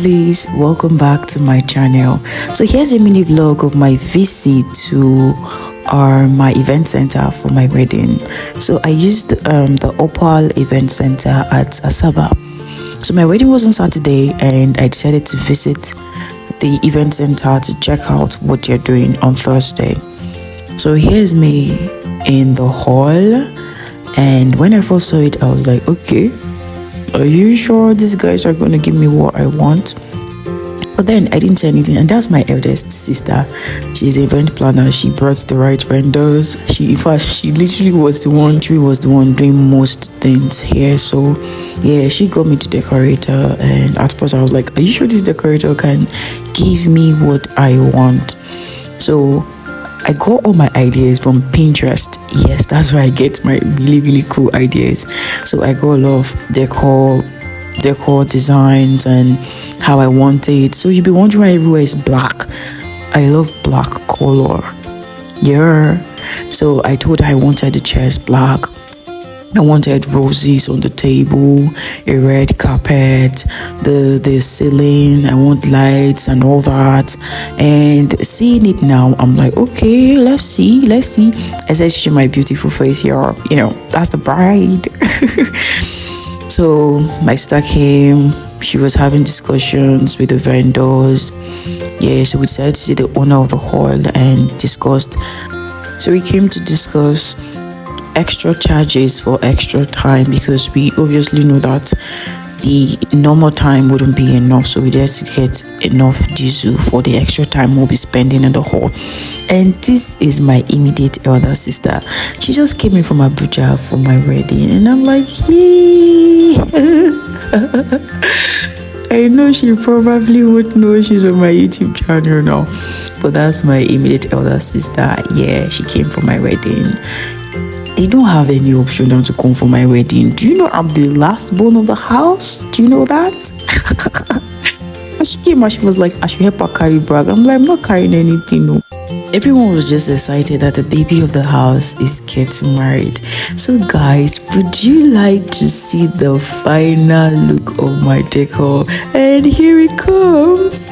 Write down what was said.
lovelies, welcome back to my channel. So here's a mini vlog of my visit to my event center for my wedding. So I used the Opal event center at Asaba. So my wedding was on Saturday and I decided to visit the event center to check out what they're doing on Thursday. So here's me in the hall, and when I first saw it I was like, okay, are you sure these guys are going to give me what I want? But then I didn't say anything, and that's my eldest sister. She's an event planner. She brought the right vendors. She literally was the one doing most things here. So yeah, she got me the decorator, and at first I was like, are you sure this decorator can give me what I want? So I got all my ideas from Pinterest. Yes, that's where I get my really cool ideas. So I got a lot of decor designs and how I want it. So you'll be wondering why everywhere is black. I love black color. Yeah. So I told her I wanted the chairs black. I wanted roses on the table, a red carpet, the ceiling. I want lights and all that. And seeing it now, I'm like, okay, let's see. I said, show my beautiful face here. You know, that's the bride. So my sister came. She was having discussions with the vendors. Yeah, so we decided to see the owner of the hall and discussed. So we came to discuss extra charges for extra time, because we obviously know that the normal time wouldn't be enough, so we had to get enough diesel for the extra time we'll be spending in the hall. And this is my immediate elder sister. She just came in from Abuja for my wedding, and I'm like, yay. I know she probably would know she's on my YouTube channel now, but that's my immediate elder sister. Yeah, she came for my wedding. They don't have any option than to come for my wedding. Do you know I'm the last born of the house? Do you know that? And she came and she was like, I should help her carry bag. I'm like, I'm not carrying anything, no. Everyone was just excited that the baby of the house is getting married. So guys, would you like to see the final look of my decor? And here it comes.